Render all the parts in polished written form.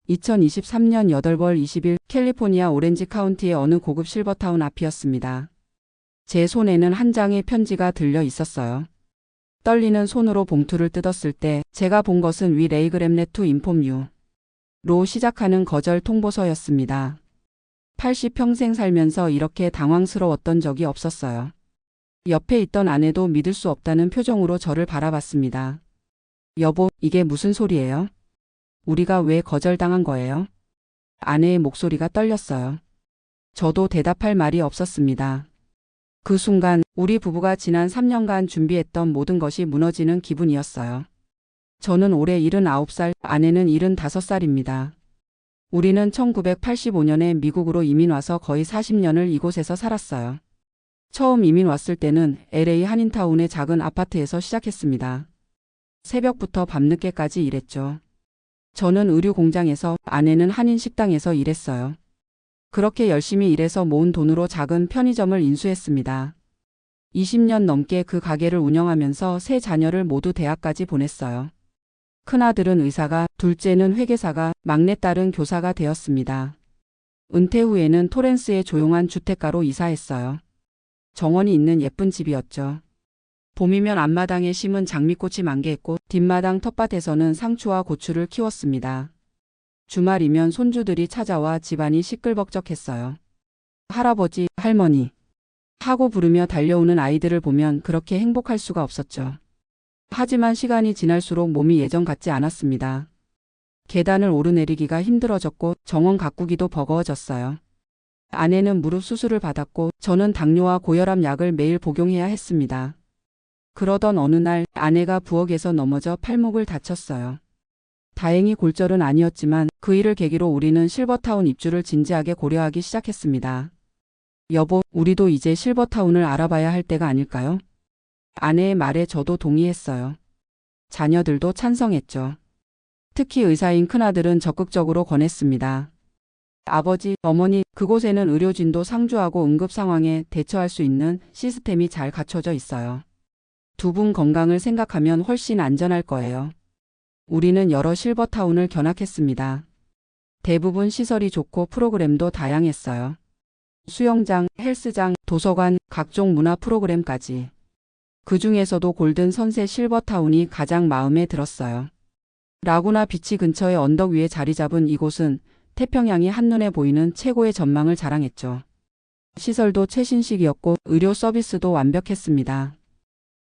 2023년 8월 20일 캘리포니아 오렌지 카운티의 어느 고급 실버타운 앞이었습니다. 제 손에는 한 장의 편지가 들려 있었어요. 떨리는 손으로 봉투를 뜯었을 때 제가 본 것은 위 레이그램넷 투 인폼 유로 시작하는 거절 통보서였습니다. 80평생 살면서 이렇게 당황스러웠던 적이 없었어요. 옆에 있던 아내도 믿을 수 없다는 표정으로 저를 바라봤습니다. 여보, 이게 무슨 소리예요? 우리가 왜 거절당한 거예요? 아내의 목소리가 떨렸어요. 저도 대답할 말이 없었습니다. 그 순간 우리 부부가 지난 3년간 준비했던 모든 것이 무너지는 기분이었어요. 저는 올해 79살, 아내는 75살입니다. 우리는 1985년에 미국으로 이민 와서 거의 40년을 이곳에서 살았어요. 처음 이민 왔을 때는 LA 한인타운의 작은 아파트에서 시작했습니다. 새벽부터 밤늦게까지 일했죠. 저는 의류 공장에서, 아내는 한인 식당에서 일했어요. 그렇게 열심히 일해서 모은 돈으로 작은 편의점을 인수했습니다. 20년 넘게 그 가게를 운영하면서 세 자녀를 모두 대학까지 보냈어요. 큰아들은 의사가, 둘째는 회계사가, 막내딸은 교사가 되었습니다. 은퇴 후에는 토렌스의 조용한 주택가로 이사했어요. 정원이 있는 예쁜 집이었죠. 봄이면 앞마당에 심은 장미꽃이 만개했고 뒷마당 텃밭에서는 상추와 고추를 키웠습니다. 주말이면 손주들이 찾아와 집안이 시끌벅적했어요. 할아버지, 할머니 하고 부르며 달려오는 아이들을 보면 그렇게 행복할 수가 없었죠. 하지만 시간이 지날수록 몸이 예전 같지 않았습니다. 계단을 오르내리기가 힘들어졌고 정원 가꾸기도 버거워졌어요. 아내는 무릎 수술을 받았고 저는 당뇨와 고혈압 약을 매일 복용해야 했습니다. 그러던 어느 날 아내가 부엌에서 넘어져 팔목을 다쳤어요. 다행히 골절은 아니었지만 그 일을 계기로 우리는 실버타운 입주를 진지하게 고려하기 시작했습니다. 여보, 우리도 이제 실버타운을 알아봐야 할 때가 아닐까요? 아내의 말에 저도 동의했어요. 자녀들도 찬성했죠. 특히 의사인 큰아들은 적극적으로 권했습니다. 아버지, 어머니, 그곳에는 의료진도 상주하고 응급 상황에 대처할 수 있는 시스템이 잘 갖춰져 있어요. 두 분 건강을 생각하면 훨씬 안전할 거예요. 우리는 여러 실버타운을 견학했습니다. 대부분 시설이 좋고 프로그램도 다양했어요. 수영장, 헬스장, 도서관, 각종 문화 프로그램까지. 그 중에서도 골든 선셋 실버타운이 가장 마음에 들었어요. 라구나 비치 근처의 언덕 위에 자리 잡은 이곳은 태평양이 한눈에 보이는 최고의 전망을 자랑했죠. 시설도 최신식이었고 의료 서비스도 완벽했습니다.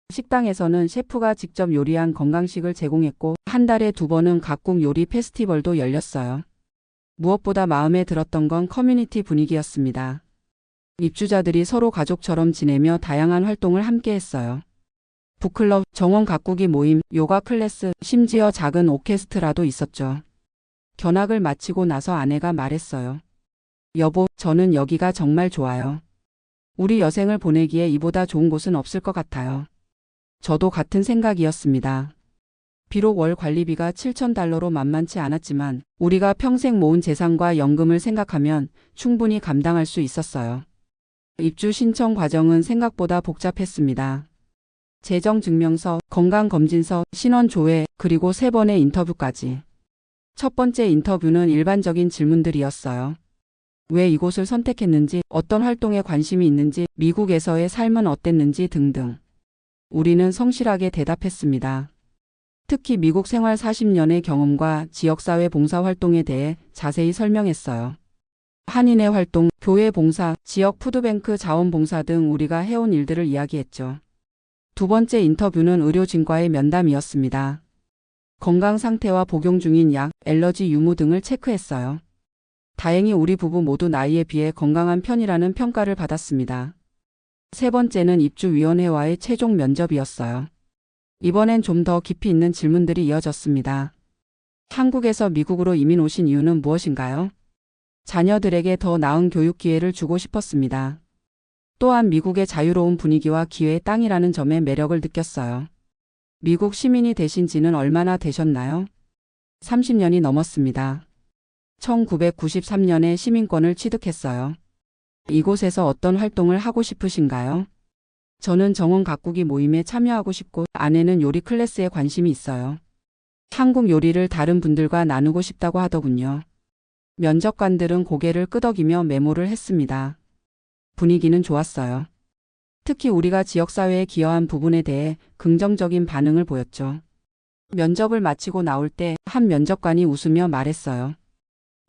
식당에서는 셰프가 직접 요리한 건강식을 제공했고 한 달에 2번은 각국 요리 페스티벌도 열렸어요. 무엇보다 마음에 들었던 건 커뮤니티 분위기였습니다. 입주자들이 서로 가족처럼 지내며 다양한 활동을 함께 했어요. 북클럽, 정원 가꾸기 모임, 요가 클래스, 심지어 작은 오케스트라도 있었죠. 견학을 마치고 나서 아내가 말했어요. 여보, 저는 여기가 정말 좋아요. 우리 여생을 보내기에 이보다 좋은 곳은 없을 것 같아요. 저도 같은 생각이었습니다. 비록 월 관리비가 $7,000로 만만치 않았지만 우리가 평생 모은 재산과 연금을 생각하면 충분히 감당할 수 있었어요. 입주 신청 과정은 생각보다 복잡했습니다. 재정증명서, 건강검진서, 신원조회, 그리고 3번의 인터뷰까지. 첫 번째 인터뷰는 일반적인 질문들이었어요. 왜 이곳을 선택했는지, 어떤 활동에 관심이 있는지, 미국에서의 삶은 어땠는지 등등. 우리는 성실하게 대답했습니다. 특히 미국 생활 40년의 경험과 지역사회 봉사활동에 대해 자세히 설명했어요. 한인의 활동, 교회 봉사, 지역 푸드뱅크 자원봉사 등 우리가 해온 일들을 이야기했죠. 두 번째 인터뷰는 의료진과의 면담이었습니다. 건강 상태와 복용 중인 약, 알러지 유무 등을 체크했어요. 다행히 우리 부부 모두 나이에 비해 건강한 편이라는 평가를 받았습니다. 세 번째는 입주위원회와의 최종 면접이었어요. 이번엔 좀 더 깊이 있는 질문들이 이어졌습니다. 한국에서 미국으로 이민 오신 이유는 무엇인가요? 자녀들에게 더 나은 교육 기회를 주고 싶었습니다. 또한 미국의 자유로운 분위기와 기회의 땅이라는 점에 매력을 느꼈어요. 미국 시민이 되신 지는 얼마나 되셨나요? 30년이 넘었습니다. 1993년에 시민권을 취득했어요. 이곳에서 어떤 활동을 하고 싶으신가요? 저는 정원 가꾸기 모임에 참여하고 싶고 아내는 요리 클래스에 관심이 있어요. 한국 요리를 다른 분들과 나누고 싶다고 하더군요. 면접관들은 고개를 끄덕이며 메모를 했습니다. 분위기는 좋았어요. 특히 우리가 지역사회에 기여한 부분에 대해 긍정적인 반응을 보였죠. 면접을 마치고 나올 때 한 면접관이 웃으며 말했어요.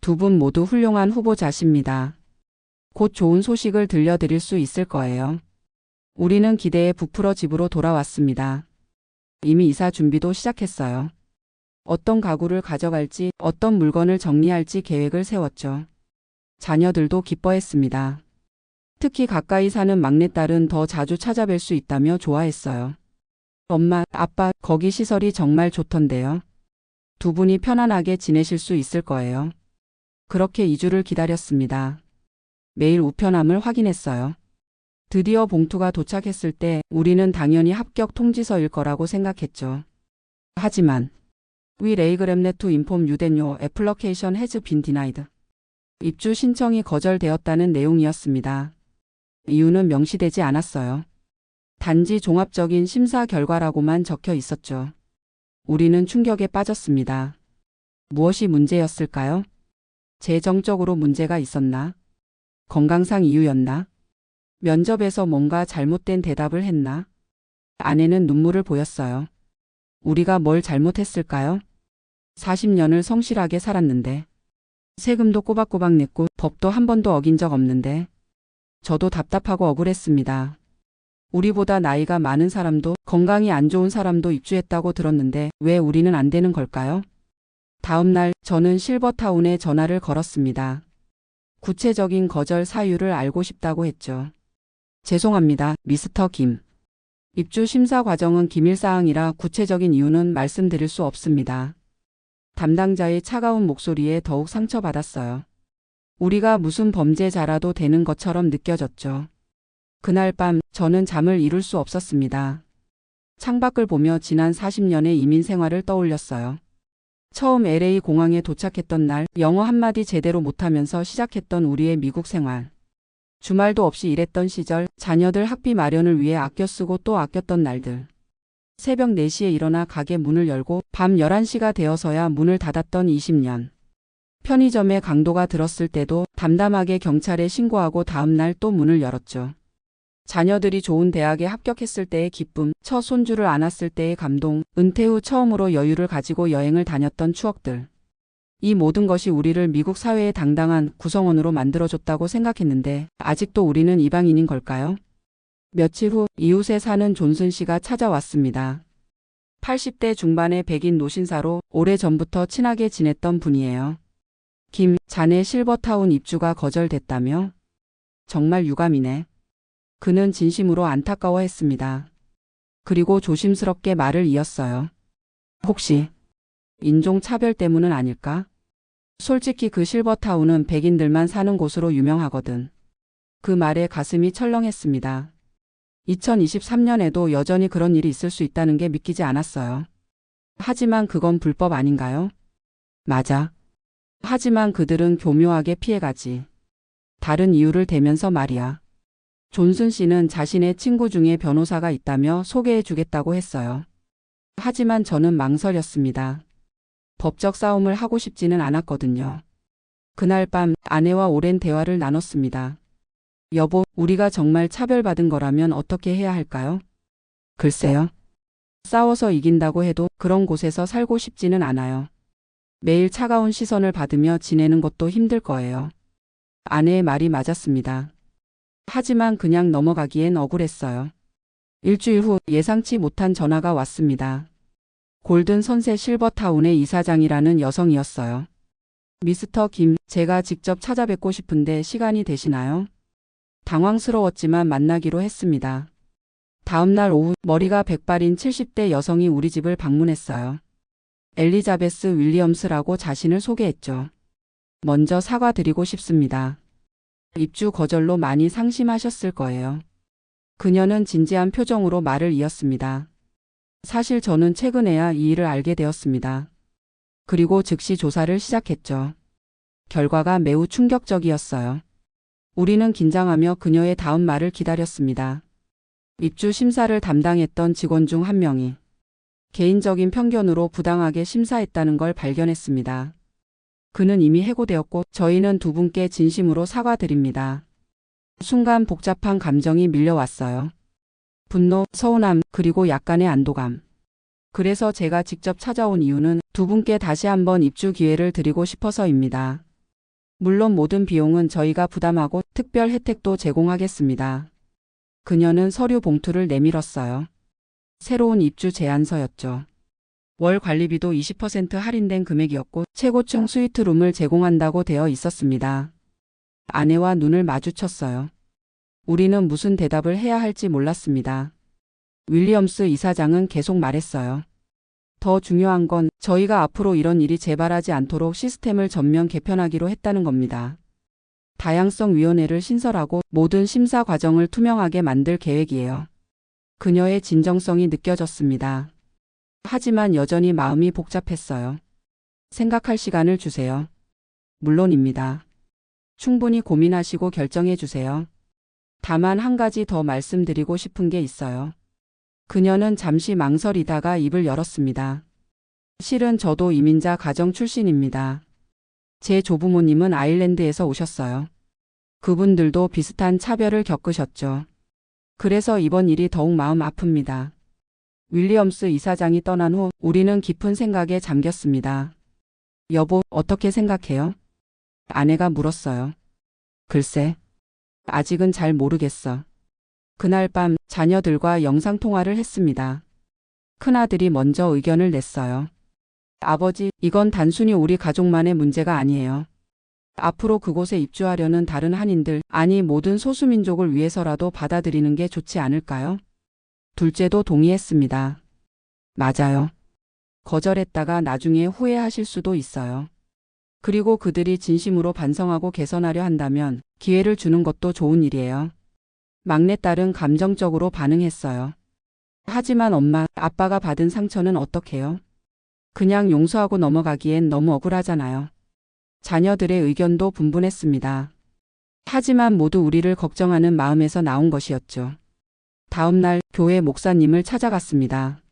두 분 모두 훌륭한 후보자십니다. 곧 좋은 소식을 들려드릴 수 있을 거예요. 우리는 기대에 부풀어 집으로 돌아왔습니다. 이미 이사 준비도 시작했어요. 어떤 가구를 가져갈지, 어떤 물건을 정리할지 계획을 세웠죠. 자녀들도 기뻐했습니다. 특히 가까이 사는 막내딸은 더 자주 찾아뵐 수 있다며 좋아했어요. 엄마, 아빠, 거기 시설이 정말 좋던데요. 두 분이 편안하게 지내실 수 있을 거예요. 그렇게 2주를 기다렸습니다. 매일 우편함을 확인했어요. 드디어 봉투가 도착했을 때 우리는 당연히 합격 통지서일 거라고 생각했죠. 하지만 We regret to inform you that your application has been denied. 입주 신청이 거절되었다는 내용이었습니다. 이유는 명시되지 않았어요. 단지 종합적인 심사 결과라고만 적혀 있었죠. 우리는 충격에 빠졌습니다. 무엇이 문제였을까요? 재정적으로 문제가 있었나? 건강상 이유였나? 면접에서 뭔가 잘못된 대답을 했나? 아내는 눈물을 보였어요. 우리가 뭘 잘못했을까요? 40년을 성실하게 살았는데, 세금도 꼬박꼬박 냈고 법도 한 번도 어긴 적 없는데, 저도 답답하고 억울했습니다. 우리보다 나이가 많은 사람도 건강이 안 좋은 사람도 입주했다고 들었는데 왜 우리는 안 되는 걸까요? 다음 날 저는 실버타운에 전화를 걸었습니다. 구체적인 거절 사유를 알고 싶다고 했죠. 죄송합니다, 미스터 김. 입주 심사 과정은 기밀사항이라 구체적인 이유는 말씀드릴 수 없습니다. 담당자의 차가운 목소리에 더욱 상처받았어요. 우리가 무슨 범죄자라도 되는 것처럼 느껴졌죠. 그날 밤 저는 잠을 이룰 수 없었습니다. 창밖을 보며 지난 40년의 이민 생활을 떠올렸어요. 처음 LA 공항에 도착했던 날 영어 한마디 제대로 못하면서 시작했던 우리의 미국 생활. 주말도 없이 일했던 시절, 자녀들 학비 마련을 위해 아껴 쓰고 또 아꼈던 날들. 새벽 4시에 일어나 가게 문을 열고 밤 11시가 되어서야 문을 닫았던 20년. 편의점에 강도가 들었을 때도 담담하게 경찰에 신고하고 다음날 또 문을 열었죠. 자녀들이 좋은 대학에 합격했을 때의 기쁨, 첫 손주를 안았을 때의 감동, 은퇴 후 처음으로 여유를 가지고 여행을 다녔던 추억들. 이 모든 것이 우리를 미국 사회의 당당한 구성원으로 만들어줬다고 생각했는데 아직도 우리는 이방인인 걸까요? 며칠 후 이웃에 사는 존슨 씨가 찾아왔습니다. 80대 중반의 백인 노신사로 오래전부터 친하게 지냈던 분이에요. 김, 자네 실버타운 입주가 거절됐다며? 정말 유감이네. 그는 진심으로 안타까워했습니다. 그리고 조심스럽게 말을 이었어요. 혹시 인종차별 때문은 아닐까? 솔직히 그 실버타운은 백인들만 사는 곳으로 유명하거든. 그 말에 가슴이 철렁했습니다. 2023년에도 여전히 그런 일이 있을 수 있다는 게 믿기지 않았어요. 하지만 그건 불법 아닌가요? 맞아. 하지만 그들은 교묘하게 피해가지. 다른 이유를 대면서 말이야. 존슨 씨는 자신의 친구 중에 변호사가 있다며 소개해 주겠다고 했어요. 하지만 저는 망설였습니다. 법적 싸움을 하고 싶지는 않았거든요. 그날 밤 아내와 오랜 대화를 나눴습니다. 여보, 우리가 정말 차별받은 거라면 어떻게 해야 할까요? 글쎄요. 싸워서 이긴다고 해도 그런 곳에서 살고 싶지는 않아요. 매일 차가운 시선을 받으며 지내는 것도 힘들 거예요. 아내의 말이 맞았습니다. 하지만 그냥 넘어가기엔 억울했어요. 일주일 후 예상치 못한 전화가 왔습니다. 골든 선셋 실버타운의 이사장이라는 여성이었어요. 미스터 김, 제가 직접 찾아뵙고 싶은데 시간이 되시나요? 당황스러웠지만 만나기로 했습니다. 다음 날 오후 머리가 백발인 70대 여성이 우리 집을 방문했어요. 엘리자베스 윌리엄스라고 자신을 소개했죠. 먼저 사과드리고 싶습니다. 입주 거절로 많이 상심하셨을 거예요. 그녀는 진지한 표정으로 말을 이었습니다. 사실 저는 최근에야 이 일을 알게 되었습니다. 그리고 즉시 조사를 시작했죠. 결과가 매우 충격적이었어요. 우리는 긴장하며 그녀의 다음 말을 기다렸습니다. 입주 심사를 담당했던 직원 중 한 명이 개인적인 편견으로 부당하게 심사했다는 걸 발견했습니다. 그는 이미 해고되었고 저희는 두 분께 진심으로 사과드립니다. 순간 복잡한 감정이 밀려왔어요. 분노, 서운함, 그리고 약간의 안도감. 그래서 제가 직접 찾아온 이유는 두 분께 다시 한번 입주 기회를 드리고 싶어서입니다. 물론 모든 비용은 저희가 부담하고 특별 혜택도 제공하겠습니다. 그녀는 서류 봉투를 내밀었어요. 새로운 입주 제안서였죠. 월 관리비도 20% 할인된 금액이었고 최고층 스위트룸을 제공한다고 되어 있었습니다. 아내와 눈을 마주쳤어요. 우리는 무슨 대답을 해야 할지 몰랐습니다. 윌리엄스 이사장은 계속 말했어요. 더 중요한 건 저희가 앞으로 이런 일이 재발하지 않도록 시스템을 전면 개편하기로 했다는 겁니다. 다양성위원회를 신설하고 모든 심사 과정을 투명하게 만들 계획이에요. 그녀의 진정성이 느껴졌습니다. 하지만 여전히 마음이 복잡했어요. 생각할 시간을 주세요. 물론입니다. 충분히 고민하시고 결정해 주세요. 다만 한 가지 더 말씀드리고 싶은 게 있어요. 그녀는 잠시 망설이다가 입을 열었습니다. 실은 저도 이민자 가정 출신입니다. 제 조부모님은 아일랜드에서 오셨어요. 그분들도 비슷한 차별을 겪으셨죠. 그래서 이번 일이 더욱 마음 아픕니다. 윌리엄스 이사장이 떠난 후 우리는 깊은 생각에 잠겼습니다. 여보, 어떻게 생각해요? 아내가 물었어요. 글쎄, 아직은 잘 모르겠어. 그날 밤 자녀들과 영상통화를 했습니다. 큰아들이 먼저 의견을 냈어요. 아버지, 이건 단순히 우리 가족만의 문제가 아니에요. 앞으로 그곳에 입주하려는 다른 한인들, 아니 모든 소수민족을 위해서라도 받아들이는 게 좋지 않을까요? 둘째도 동의했습니다. 맞아요. 거절했다가 나중에 후회하실 수도 있어요. 그리고 그들이 진심으로 반성하고 개선하려 한다면 기회를 주는 것도 좋은 일이에요. 막내딸은 감정적으로 반응했어요. 하지만 엄마, 아빠가 받은 상처는 어떡해요? 그냥 용서하고 넘어가기엔 너무 억울하잖아요. 자녀들의 의견도 분분했습니다. 하지만 모두 우리를 걱정하는 마음에서 나온 것이었죠. 다음 날 교회 목사님을 찾아갔습니다.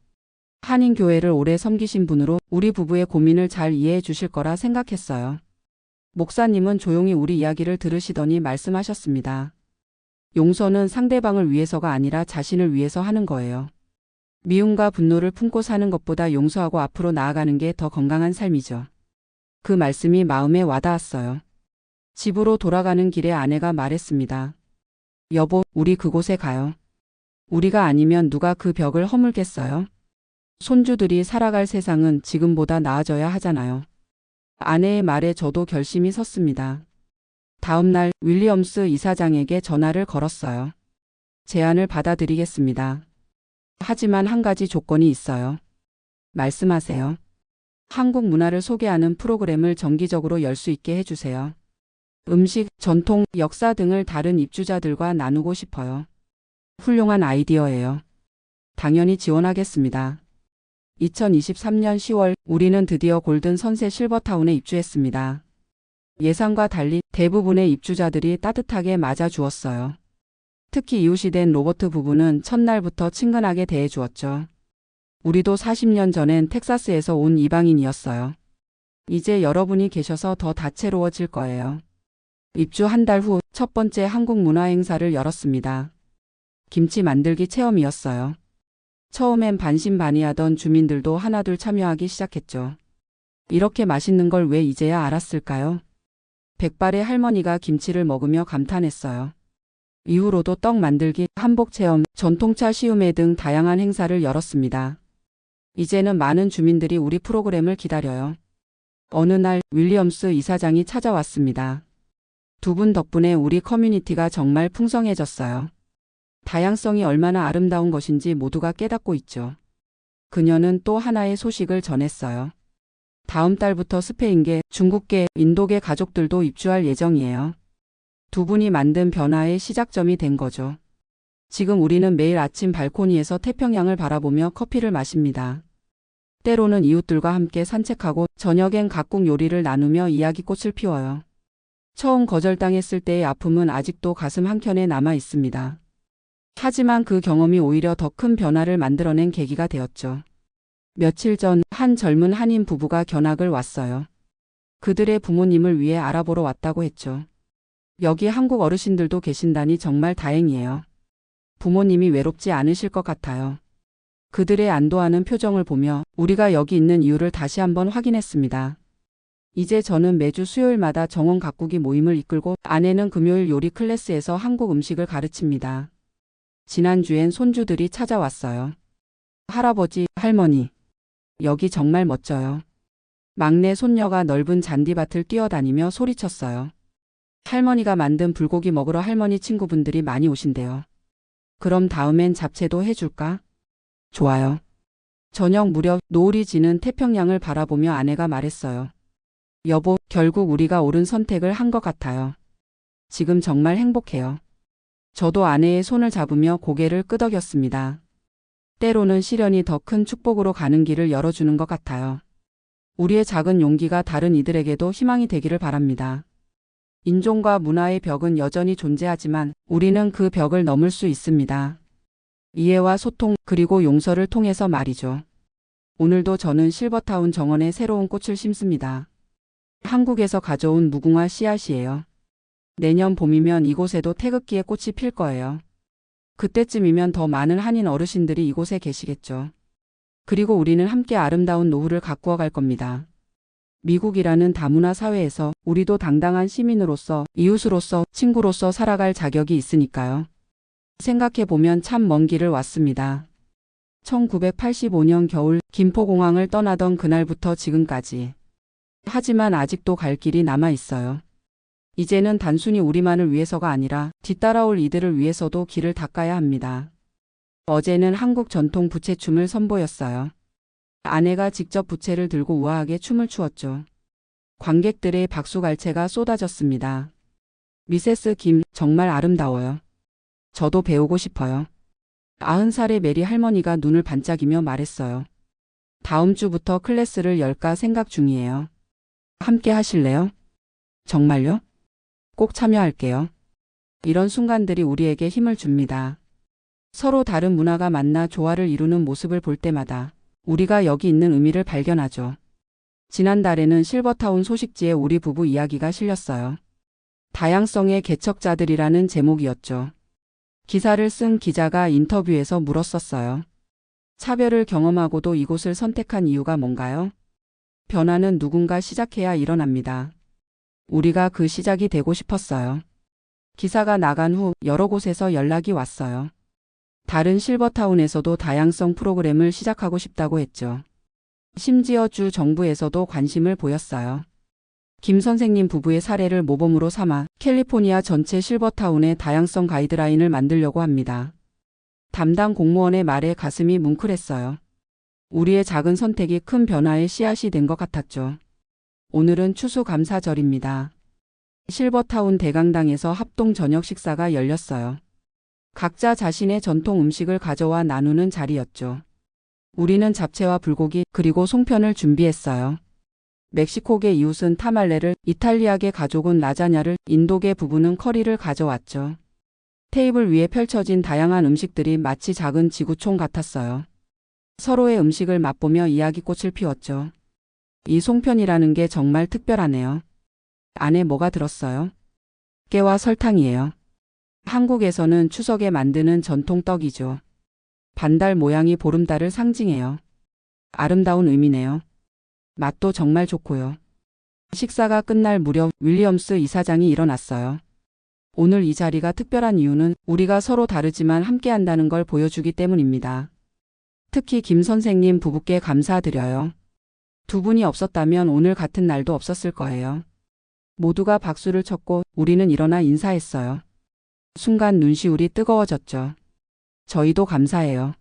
한인교회를 오래 섬기신 분으로 우리 부부의 고민을 잘 이해해 주실 거라 생각했어요. 목사님은 조용히 우리 이야기를 들으시더니 말씀하셨습니다. 용서는 상대방을 위해서가 아니라 자신을 위해서 하는 거예요. 미움과 분노를 품고 사는 것보다 용서하고 앞으로 나아가는 게 더 건강한 삶이죠. 그 말씀이 마음에 와닿았어요. 집으로 돌아가는 길에 아내가 말했습니다. 여보, 우리 그곳에 가요. 우리가 아니면 누가 그 벽을 허물겠어요? 손주들이 살아갈 세상은 지금보다 나아져야 하잖아요. 아내의 말에 저도 결심이 섰습니다. 다음 날 윌리엄스 이사장에게 전화를 걸었어요. 제안을 받아들이겠습니다. 하지만 한 가지 조건이 있어요. 말씀하세요. 한국 문화를 소개하는 프로그램을 정기적으로 열 수 있게 해주세요. 음식, 전통, 역사 등을 다른 입주자들과 나누고 싶어요. 훌륭한 아이디어예요. 당연히 지원하겠습니다. 2023년 10월 우리는 드디어 골든 선셋 실버타운에 입주했습니다. 예상과 달리 대부분의 입주자들이 따뜻하게 맞아주었어요. 특히 이웃이 된 로버트 부부는 첫날부터 친근하게 대해주었죠. 우리도 40년 전엔 텍사스에서 온 이방인이었어요. 이제 여러분이 계셔서 더 다채로워질 거예요. 입주 한 달 후 첫 번째 한국 문화 행사를 열었습니다. 김치 만들기 체험이었어요. 처음엔 반신반의하던 주민들도 하나둘 참여하기 시작했죠. 이렇게 맛있는 걸 왜 이제야 알았을까요? 백발의 할머니가 김치를 먹으며 감탄했어요. 이후로도 떡 만들기, 한복 체험, 전통차 시음회 등 다양한 행사를 열었습니다. 이제는 많은 주민들이 우리 프로그램을 기다려요. 어느 날 윌리엄스 이사장이 찾아왔습니다. 두 분 덕분에 우리 커뮤니티가 정말 풍성해졌어요. 다양성이 얼마나 아름다운 것인지 모두가 깨닫고 있죠. 그녀는 또 하나의 소식을 전했어요. 다음 달부터 스페인계, 중국계, 인도계 가족들도 입주할 예정이에요. 두 분이 만든 변화의 시작점이 된 거죠. 지금 우리는 매일 아침 발코니에서 태평양을 바라보며 커피를 마십니다. 때로는 이웃들과 함께 산책하고 저녁엔 각국 요리를 나누며 이야기꽃을 피워요. 처음 거절당했을 때의 아픔은 아직도 가슴 한켠에 남아 있습니다. 하지만 그 경험이 오히려 더 큰 변화를 만들어낸 계기가 되었죠. 며칠 전 한 젊은 한인 부부가 견학을 왔어요. 그들의 부모님을 위해 알아보러 왔다고 했죠. 여기 한국 어르신들도 계신다니 정말 다행이에요. 부모님이 외롭지 않으실 것 같아요. 그들의 안도하는 표정을 보며 우리가 여기 있는 이유를 다시 한번 확인했습니다. 이제 저는 매주 수요일마다 정원 가꾸기 모임을 이끌고 아내는 금요일 요리 클래스에서 한국 음식을 가르칩니다. 지난주엔 손주들이 찾아왔어요. 할아버지, 할머니. 여기 정말 멋져요. 막내 손녀가 넓은 잔디밭을 뛰어다니며 소리쳤어요. 할머니가 만든 불고기 먹으러 할머니 친구분들이 많이 오신대요. 그럼 다음엔 잡채도 해줄까? 좋아요. 저녁 무렵 노을이 지는 태평양을 바라보며 아내가 말했어요. 여보, 결국 우리가 옳은 선택을 한 것 같아요. 지금 정말 행복해요. 저도 아내의 손을 잡으며 고개를 끄덕였습니다. 때로는 시련이 더 큰 축복으로 가는 길을 열어주는 것 같아요. 우리의 작은 용기가 다른 이들에게도 희망이 되기를 바랍니다. 인종과 문화의 벽은 여전히 존재하지만 우리는 그 벽을 넘을 수 있습니다. 이해와 소통 그리고 용서를 통해서 말이죠. 오늘도 저는 실버타운 정원에 새로운 꽃을 심습니다. 한국에서 가져온 무궁화 씨앗이에요. 내년 봄이면 이곳에도 태극기의 꽃이 필 거예요. 그때쯤이면 더 많은 한인 어르신들이 이곳에 계시겠죠. 그리고 우리는 함께 아름다운 노후를 가꾸어 갈 겁니다. 미국이라는 다문화 사회에서 우리도 당당한 시민으로서, 이웃으로서, 친구로서 살아갈 자격이 있으니까요. 생각해보면 참 먼 길을 왔습니다. 1985년 겨울 김포공항을 떠나던 그날부터 지금까지. 하지만 아직도 갈 길이 남아 있어요. 이제는 단순히 우리만을 위해서가 아니라 뒤따라올 이들을 위해서도 길을 닦아야 합니다. 어제는 한국 전통 부채춤을 선보였어요. 아내가 직접 부채를 들고 우아하게 춤을 추었죠. 관객들의 박수갈채가 쏟아졌습니다. 미세스 김, 정말 아름다워요. 저도 배우고 싶어요. 90살의 메리 할머니가 눈을 반짝이며 말했어요. 다음 주부터 클래스를 열까 생각 중이에요. 함께 하실래요? 정말요? 꼭 참여할게요. 이런 순간들이 우리에게 힘을 줍니다. 서로 다른 문화가 만나 조화를 이루는 모습을 볼 때마다 우리가 여기 있는 의미를 발견하죠. 지난달에는 실버타운 소식지에 우리 부부 이야기가 실렸어요. 다양성의 개척자들이라는 제목이었죠. 기사를 쓴 기자가 인터뷰에서 물었었어요. 차별을 경험하고도 이곳을 선택한 이유가 뭔가요? 변화는 누군가 시작해야 일어납니다. 우리가 그 시작이 되고 싶었어요. 기사가 나간 후 여러 곳에서 연락이 왔어요. 다른 실버타운에서도 다양성 프로그램을 시작하고 싶다고 했죠. 심지어 주 정부에서도 관심을 보였어요. 김 선생님 부부의 사례를 모범으로 삼아 캘리포니아 전체 실버타운의 다양성 가이드라인을 만들려고 합니다. 담당 공무원의 말에 가슴이 뭉클했어요. 우리의 작은 선택이 큰 변화의 씨앗이 된 것 같았죠. 오늘은 추수감사절입니다. 실버타운 대강당에서 합동 저녁 식사가 열렸어요. 각자 자신의 전통 음식을 가져와 나누는 자리였죠. 우리는 잡채와 불고기 그리고 송편을 준비했어요. 멕시코계 이웃은 타말레를, 이탈리아계 가족은 라자냐를, 인도계 부부는 커리를 가져왔죠. 테이블 위에 펼쳐진 다양한 음식들이 마치 작은 지구촌 같았어요. 서로의 음식을 맛보며 이야기꽃을 피웠죠. 이 송편이라는 게 정말 특별하네요. 안에 뭐가 들었어요? 깨와 설탕이에요. 한국에서는 추석에 만드는 전통 떡이죠. 반달 모양이 보름달을 상징해요. 아름다운 의미네요. 맛도 정말 좋고요. 식사가 끝날 무렵 윌리엄스 이사장이 일어났어요. 오늘 이 자리가 특별한 이유는 우리가 서로 다르지만 함께한다는 걸 보여주기 때문입니다. 특히 김 선생님 부부께 감사드려요. 두 분이 없었다면 오늘 같은 날도 없었을 거예요. 모두가 박수를 쳤고 우리는 일어나 인사했어요. 순간 눈시울이 뜨거워졌죠. 저희도 감사해요.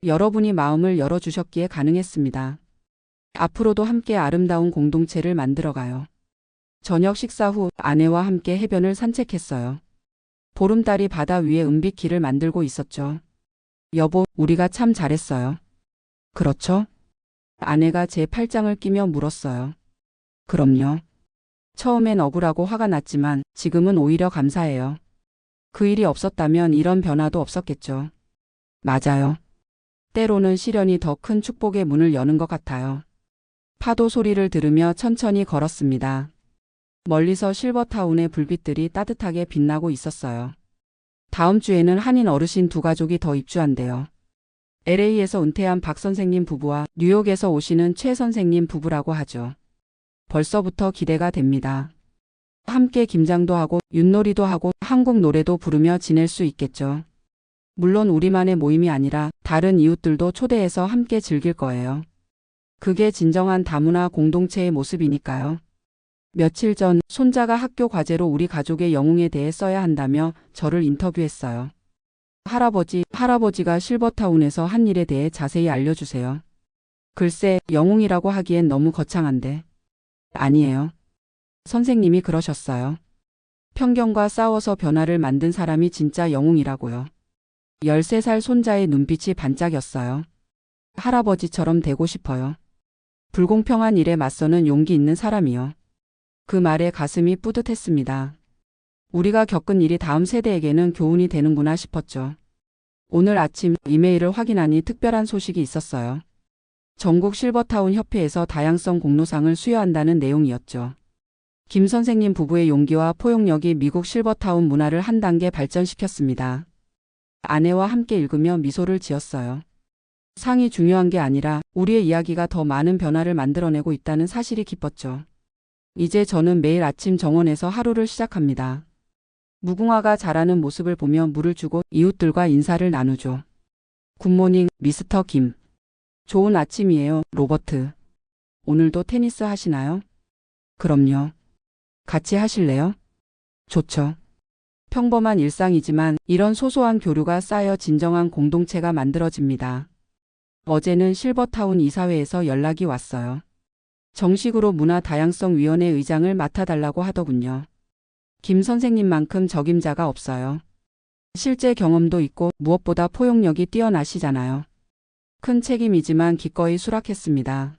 여러분이 마음을 열어주셨기에 가능했습니다. 앞으로도 함께 아름다운 공동체를 만들어가요. 저녁 식사 후 아내와 함께 해변을 산책했어요. 보름달이 바다 위에 은빛 길을 만들고 있었죠. 여보, 우리가 참 잘했어요. 그렇죠? 아내가 제 팔짱을 끼며 물었어요. 그럼요. 처음엔 억울하고 화가 났지만 지금은 오히려 감사해요. 그 일이 없었다면 이런 변화도 없었겠죠. 맞아요. 때로는 시련이 더 큰 축복의 문을 여는 것 같아요. 파도 소리를 들으며 천천히 걸었습니다. 멀리서 실버타운의 불빛들이 따뜻하게 빛나고 있었어요. 다음 주에는 한인 어르신 두 가족이 더 입주한대요. LA에서 은퇴한 박 선생님 부부와 뉴욕에서 오시는 최 선생님 부부라고 하죠. 벌써부터 기대가 됩니다. 함께 김장도 하고 윷놀이도 하고 한국 노래도 부르며 지낼 수 있겠죠. 물론 우리만의 모임이 아니라 다른 이웃들도 초대해서 함께 즐길 거예요. 그게 진정한 다문화 공동체의 모습이니까요. 며칠 전 손자가 학교 과제로 우리 가족의 영웅에 대해 써야 한다며 저를 인터뷰했어요. 할아버지가 실버타운에서 한 일에 대해 자세히 알려주세요. 글쎄, 영웅이라고 하기엔 너무 거창한데. 아니에요. 선생님이 그러셨어요. 편견과 싸워서 변화를 만든 사람이 진짜 영웅이라고요. 13살 손자의 눈빛이 반짝였어요. 할아버지처럼 되고 싶어요. 불공평한 일에 맞서는 용기 있는 사람이요. 그 말에 가슴이 뿌듯했습니다. 우리가 겪은 일이 다음 세대에게는 교훈이 되는구나 싶었죠. 오늘 아침 이메일을 확인하니 특별한 소식이 있었어요. 전국 실버타운 협회에서 다양성 공로상을 수여한다는 내용이었죠. 김 선생님 부부의 용기와 포용력이 미국 실버타운 문화를 한 단계 발전시켰습니다. 아내와 함께 읽으며 미소를 지었어요. 상이 중요한 게 아니라 우리의 이야기가 더 많은 변화를 만들어내고 있다는 사실이 기뻤죠. 이제 저는 매일 아침 정원에서 하루를 시작합니다. 무궁화가 자라는 모습을 보며 물을 주고 이웃들과 인사를 나누죠. 굿모닝, 미스터 김. 좋은 아침이에요, 로버트. 오늘도 테니스 하시나요? 그럼요. 같이 하실래요? 좋죠. 평범한 일상이지만 이런 소소한 교류가 쌓여 진정한 공동체가 만들어집니다. 어제는 실버타운 이사회에서 연락이 왔어요. 정식으로 문화다양성위원회 의장을 맡아달라고 하더군요. 김 선생님만큼 적임자가 없어요. 실제 경험도 있고 무엇보다 포용력이 뛰어나시잖아요. 큰 책임이지만 기꺼이 수락했습니다.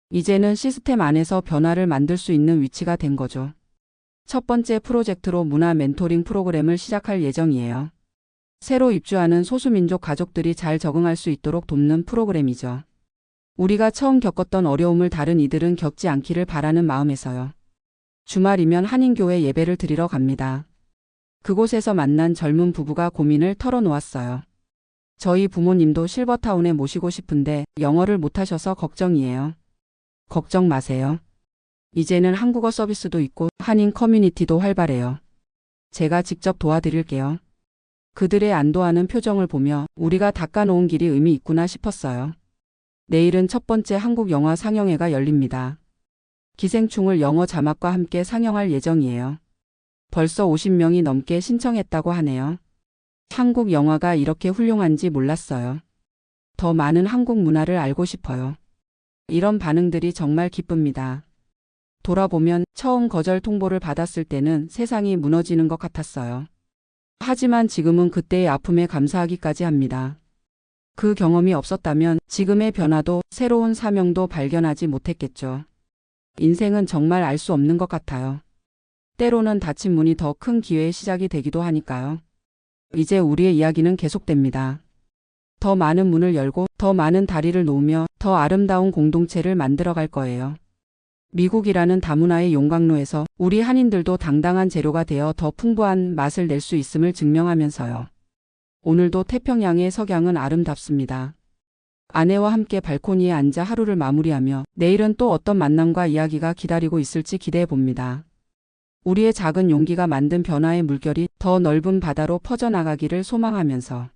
이제는 시스템 안에서 변화를 만들 수 있는 위치가 된 거죠. 첫 번째 프로젝트로 문화 멘토링 프로그램을 시작할 예정이에요. 새로 입주하는 소수민족 가족들이 잘 적응할 수 있도록 돕는 프로그램이죠. 우리가 처음 겪었던 어려움을 다른 이들은 겪지 않기를 바라는 마음에서요. 주말이면 한인교회 예배를 드리러 갑니다. 그곳에서 만난 젊은 부부가 고민을 털어놓았어요. 저희 부모님도 실버타운에 모시고 싶은데 영어를 못하셔서 걱정이에요. 걱정 마세요. 이제는 한국어 서비스도 있고 한인 커뮤니티도 활발해요. 제가 직접 도와드릴게요. 그들의 안도하는 표정을 보며 우리가 닦아놓은 길이 의미 있구나 싶었어요. 내일은 첫 번째 한국 영화 상영회가 열립니다. 기생충을 영어 자막과 함께 상영할 예정이에요. 벌써 50명이 넘게 신청했다고 하네요. 한국 영화가 이렇게 훌륭한지 몰랐어요. 더 많은 한국 문화를 알고 싶어요. 이런 반응들이 정말 기쁩니다. 돌아보면 처음 거절 통보를 받았을 때는 세상이 무너지는 것 같았어요. 하지만 지금은 그때의 아픔에 감사하기까지 합니다. 그 경험이 없었다면 지금의 변화도 새로운 사명도 발견하지 못했겠죠. 인생은 정말 알 수 없는 것 같아요. 때로는 닫힌 문이 더 큰 기회의 시작이 되기도 하니까요. 이제 우리의 이야기는 계속됩니다. 더 많은 문을 열고 더 많은 다리를 놓으며 더 아름다운 공동체를 만들어갈 거예요. 미국이라는 다문화의 용광로에서 우리 한인들도 당당한 재료가 되어 더 풍부한 맛을 낼 수 있음을 증명하면서요. 오늘도 태평양의 석양은 아름답습니다. 아내와 함께 발코니에 앉아 하루를 마무리하며 내일은 또 어떤 만남과 이야기가 기다리고 있을지 기대해 봅니다. 우리의 작은 용기가 만든 변화의 물결이 더 넓은 바다로 퍼져나가기를 소망하면서